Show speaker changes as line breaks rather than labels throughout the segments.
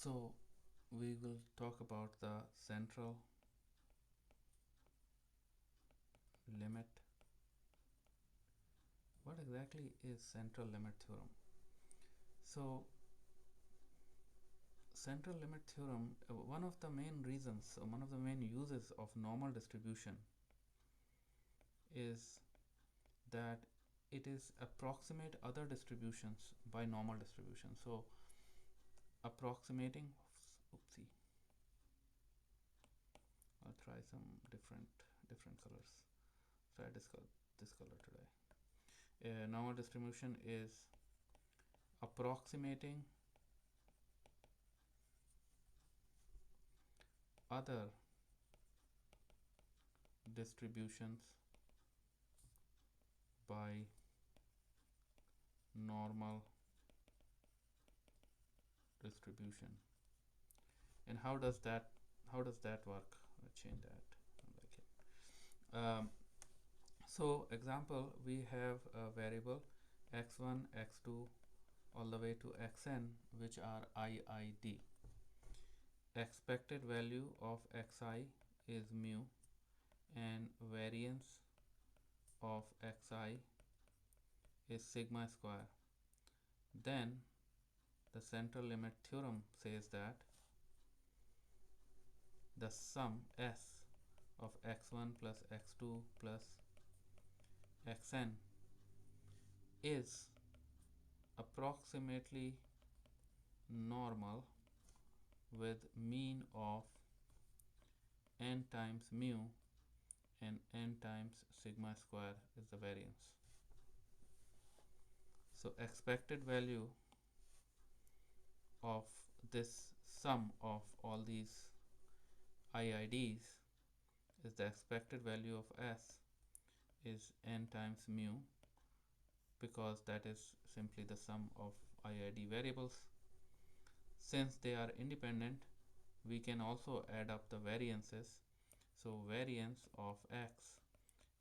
So we will talk about the central limit. What exactly is central limit theorem? So central limit theorem, one of the main reasons, one of the main uses of normal distribution is that it is approximate other distributions by normal distribution. So approximating, oopsie, I'll try some different colors. Try this color today. Normal distribution is approximating other distributions by normal distribution. And how does that work? I'll change that. I like it. So example, we have a variable x1, x2 all the way to xn, which are IID. Expected value of xi is mu and variance of xi is sigma square. Then the central limit theorem says that the sum S of x1 plus x2 plus xn is approximately normal with mean of n times mu and n times sigma square is the variance. So expected value of this sum of all these IIDs is the expected value of S is n times mu, because that is simply the sum of IID variables. Since they are independent, we can also add up the variances. So variance of x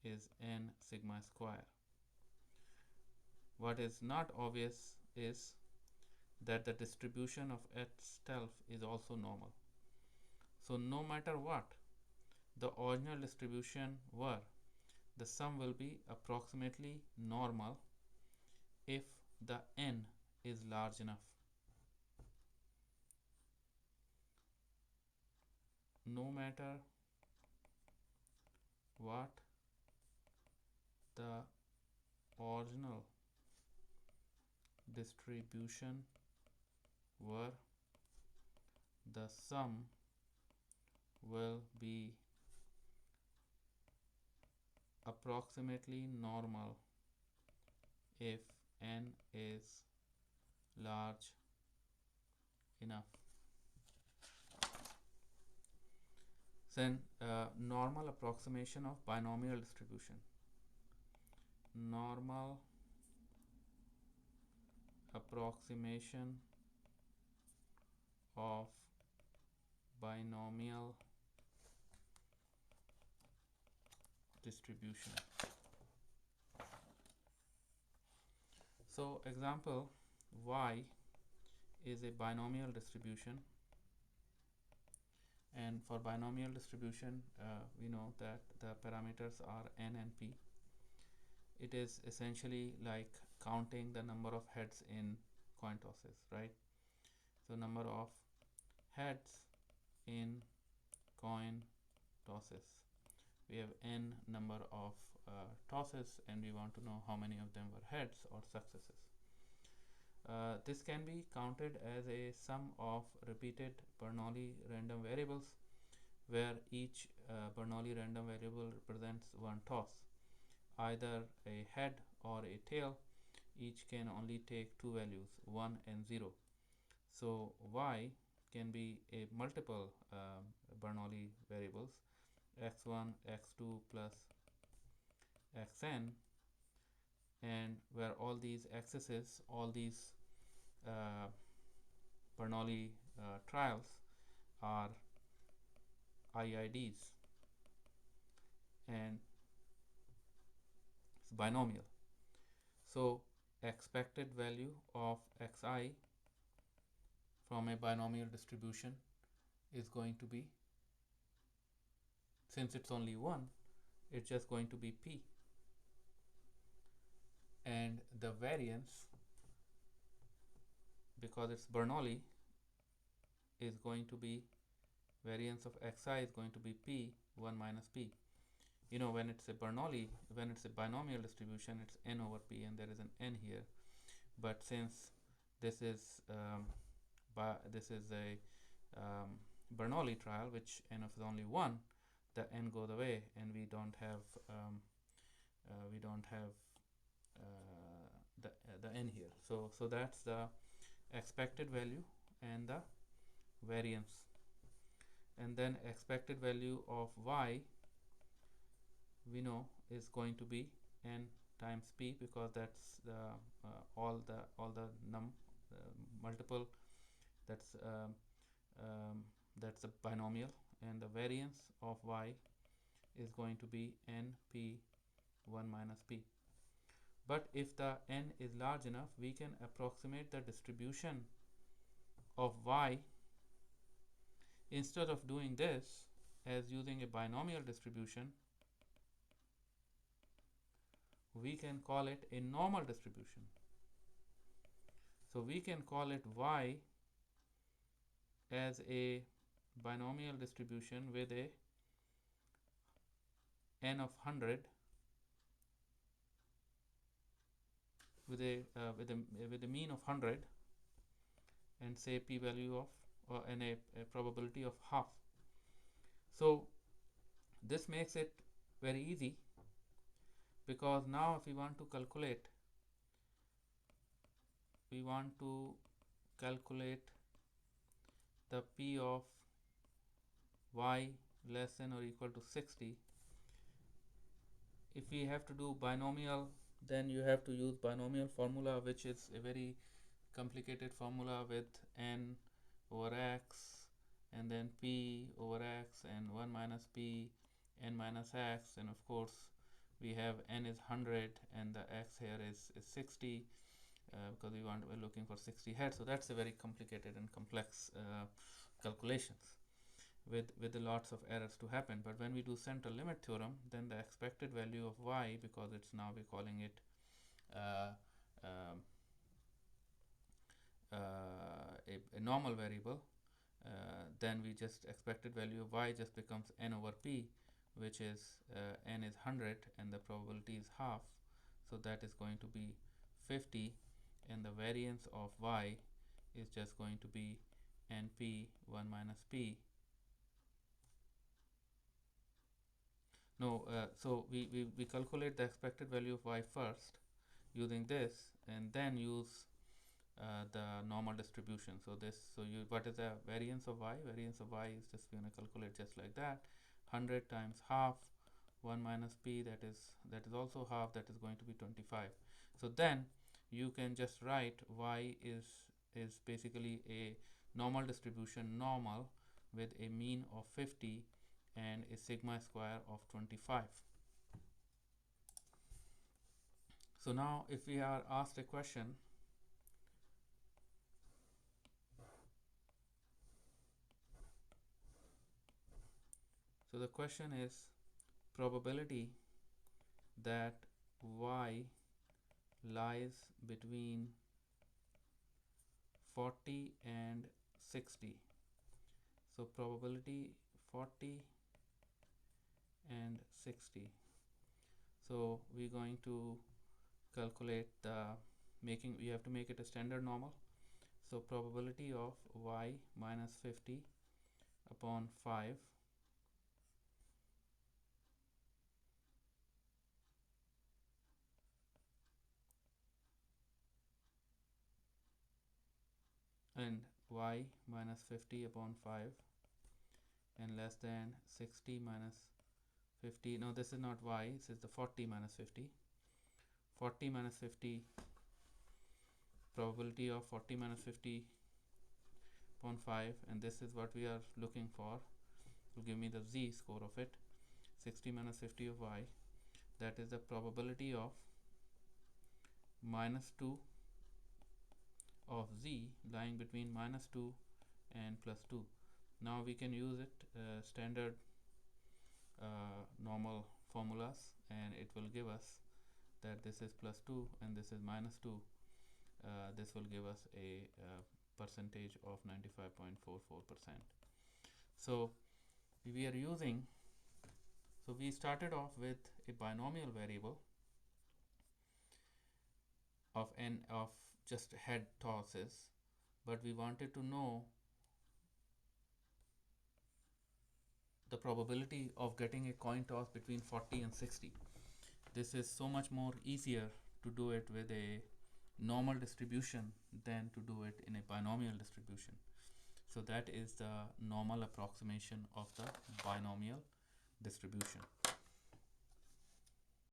is n sigma square. What is not obvious is that the distribution of itself is also normal. So no matter what the original distribution were, the sum will be approximately normal if the n is large enough. No matter what the original distribution were, the sum will be approximately normal if n is large enough. Then normal approximation of binomial distribution. Normal approximation of binomial distribution. So example, y is a binomial distribution, and for binomial distribution we know that the parameters are n and p. It is essentially like counting the number of heads in coin tosses, right? So number of heads in coin tosses. We have n number of tosses, and we want to know how many of them were heads or successes. This can be counted as a sum of repeated Bernoulli random variables, where each Bernoulli random variable represents one toss, either a head or a tail. Each can only take two values, 1 and 0. So y can be a multiple Bernoulli variables, x1, x2 plus xn, and where all these x's, all these Bernoulli trials are IIDs, and it's binomial. So expected value of xi from a binomial distribution is going to be, since it's only one, it's just going to be p, and the variance, because it's Bernoulli, is going to be, variance of xi is going to be p 1 minus p. You know, when it's a Bernoulli, when it's a binomial distribution, it's n over p, and there is an n here. But since this is a Bernoulli trial, which n of is only 1, the n goes away, and we don't have the n here. So that's the expected value and the variance, and then expected value of y we know is going to be n times p, because that's the all the multiple, that's a binomial, and the variance of y is going to be np 1 minus p. But if the n is large enough, we can approximate the distribution of y. Instead of doing this as using a binomial distribution, we can call it a normal distribution. So we can call it y as a binomial distribution with a n of 100, with a mean of 100, and say p value of and a probability of half. So this makes it very easy, because now if we want to calculate the p of y less than or equal to 60, if we have to do binomial, then you have to use binomial formula, which is a very complicated formula with n over x, and then p over x, and 1 minus p, n minus x, and of course we have n is 100 and the x here is 60, because we're looking for 60 heads. So that's a very complicated and complex calculations with lots of errors to happen. But when we do central limit theorem, then the expected value of y, because it's now we're calling it a normal variable, then we just expected value of y just becomes n over p, which is n is 100 and the probability is half, so that is going to be 50, and the variance of y is just going to be np 1 minus p. No, so we calculate the expected value of y first using this, and then use the normal distribution. So what is the variance of y? Variance of y is just, we're going to calculate just like that, 100 times half 1 minus p, that is also half, that is going to be 25. So then you can just write y is basically a normal distribution, normal, with a mean of 50 and a sigma square of 25. So now if we are asked a question, so the question is probability that y lies between 40 and 60. So probability 40 and 60. So we're going to calculate we have to make it a standard normal. So probability of y minus 50 upon 5 and y minus 50 upon 5 and less than 60 minus 50. No, this is not y, this is the 40 minus 50. 40 minus 50, probability of 40 minus 50 upon 5, and this is what we are looking for, will give me the z score of it. 60 minus 50 of y, that is the probability of minus 2 of z lying between -2 and +2. Now we can use it standard normal formulas, and it will give us that this is +2 and this is -2. This will give us a percentage of 95.44%. So we are using, so we started off with a binomial variable of n of just head tosses, but we wanted to know the probability of getting a coin toss between 40 and 60. This is so much more easier to do it with a normal distribution than to do it in a binomial distribution. So that is the normal approximation of the binomial distribution.